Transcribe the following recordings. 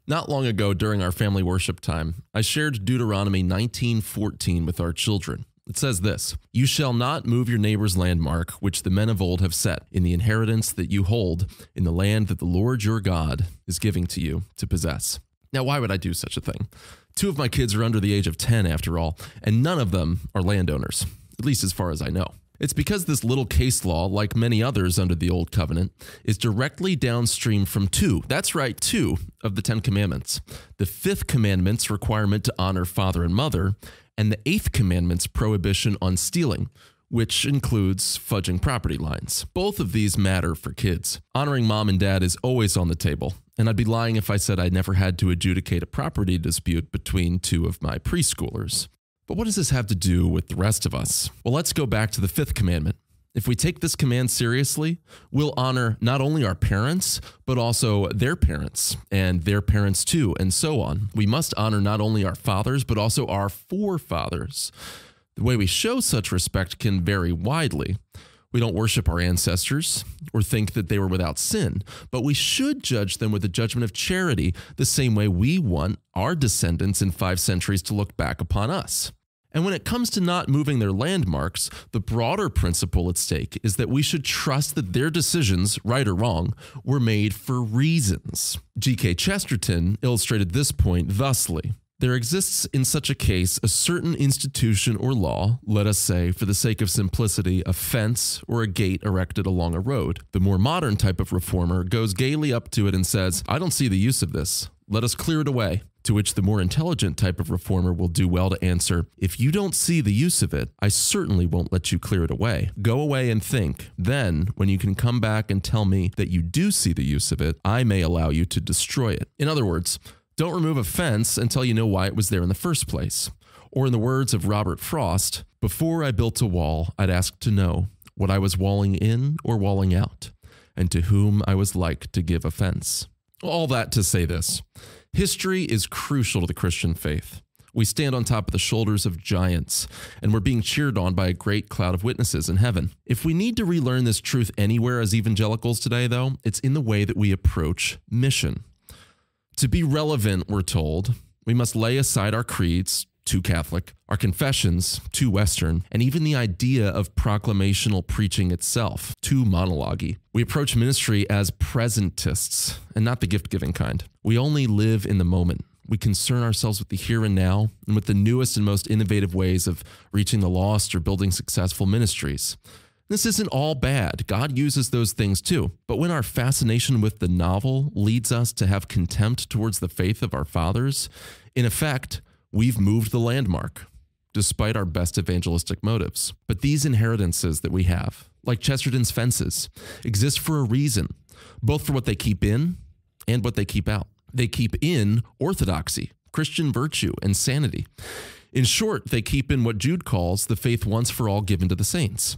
Not long ago during our family worship time, I shared Deuteronomy 19:14 with our children. It says this, "You shall not move your neighbor's landmark, which the men of old have set, in the inheritance that you hold in the land that the Lord your God is giving to you to possess." Now, why would I do such a thing? Two of my kids are under the age of 10 after all, and none of them are landowners, at least as far as I know. It's because this little case law, like many others under the Old Covenant, is directly downstream from two of the 10 Commandments. The 5th commandment's requirement to honor father and mother, and the 8th commandment's prohibition on stealing, which includes fudging property lines. Both of these matter for kids. Honoring mom and dad is always on the table, and I'd be lying if I said I never had to adjudicate a property dispute between two of my preschoolers. But what does this have to do with the rest of us? Well, let's go back to the 5th commandment. If we take this command seriously, we'll honor not only our parents, but also their parents and their parents too, and so on. We must honor not only our fathers, but also our forefathers. The way we show such respect can vary widely. We don't worship our ancestors or think that they were without sin, but we should judge them with the judgment of charity, the same way we want our descendants in 5 centuries to look back upon us. And when it comes to not moving their landmarks, the broader principle at stake is that we should trust that their decisions, right or wrong, were made for reasons. G.K. Chesterton illustrated this point thusly. There exists in such a case a certain institution or law, let us say, for the sake of simplicity, a fence or a gate erected along a road. The more modern type of reformer goes gaily up to it and says, "I don't see the use of this. Let us clear it away." To which the more intelligent type of reformer will do well to answer, "If you don't see the use of it, I certainly won't let you clear it away. Go away and think. Then, when you can come back and tell me that you do see the use of it, I may allow you to destroy it." In other words, don't remove a fence until you know why it was there in the first place. Or in the words of Robert Frost, "Before I built a wall, I'd ask to know what I was walling in or walling out, and to whom I was like to give offense." All that to say this. History is crucial to the Christian faith. We stand on top of the shoulders of giants, and we're being cheered on by a great cloud of witnesses in heaven. If we need to relearn this truth anywhere as evangelicals today, though, it's in the way that we approach mission. To be relevant, we're told, we must lay aside our creeds, too Catholic, our confessions, too Western, and even the idea of proclamational preaching itself, too monologue-y. We approach ministry as presentists, and not the gift-giving kind. We only live in the moment. We concern ourselves with the here and now, and with the newest and most innovative ways of reaching the lost or building successful ministries. This isn't all bad. God uses those things too. But when our fascination with the novel leads us to have contempt towards the faith of our fathers, in effect, we've moved the landmark, despite our best evangelistic motives. But these inheritances that we have, like Chesterton's fences, exist for a reason, both for what they keep in and what they keep out. They keep in orthodoxy, Christian virtue, and sanity. In short, they keep in what Jude calls the faith once for all given to the saints.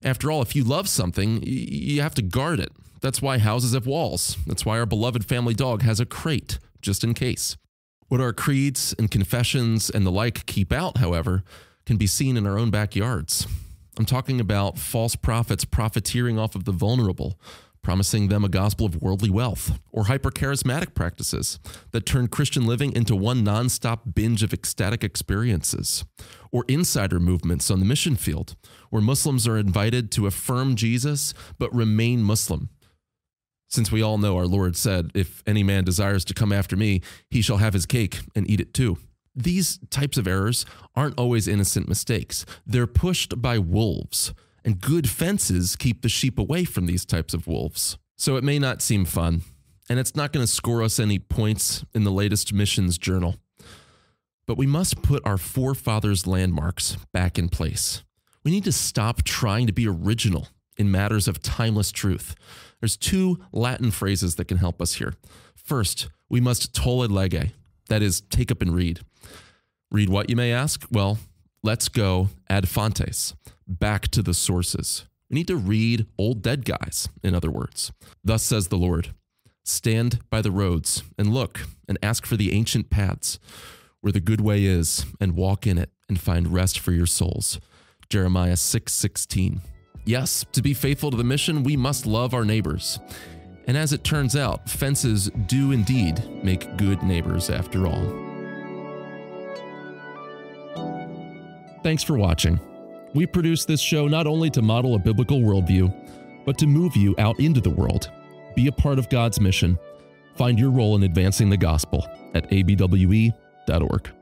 After all, if you love something, you have to guard it. That's why houses have walls. That's why our beloved family dog has a crate, just in case. What our creeds and confessions and the like keep out, however, can be seen in our own backyards. I'm talking about false prophets profiteering off of the vulnerable, promising them a gospel of worldly wealth, or hyper-charismatic practices that turn Christian living into one nonstop binge of ecstatic experiences, or insider movements on the mission field, where Muslims are invited to affirm Jesus but remain Muslim. Since we all know our Lord said, "If any man desires to come after me, he shall have his cake and eat it too." These types of errors aren't always innocent mistakes. They're pushed by wolves, and good fences keep the sheep away from these types of wolves. So it may not seem fun, and it's not going to score us any points in the latest missions journal. But we must put our forefathers' landmarks back in place. We need to stop trying to be original in matters of timeless truth. There's 2 Latin phrases that can help us here. First, we must tolle lege, that is, take up and read. Read what, you may ask? Well, let's go ad fontes, back to the sources. We need to read old dead guys, in other words. Thus says the Lord, "Stand by the roads and look and ask for the ancient paths, where the good way is, and walk in it and find rest for your souls." Jeremiah 6:16. Yes, to be faithful to the mission, we must love our neighbors. And as it turns out, fences do indeed make good neighbors after all. Thanks for watching. We produce this show not only to model a biblical worldview, but to move you out into the world. Be a part of God's mission. Find your role in advancing the gospel at abwe.org.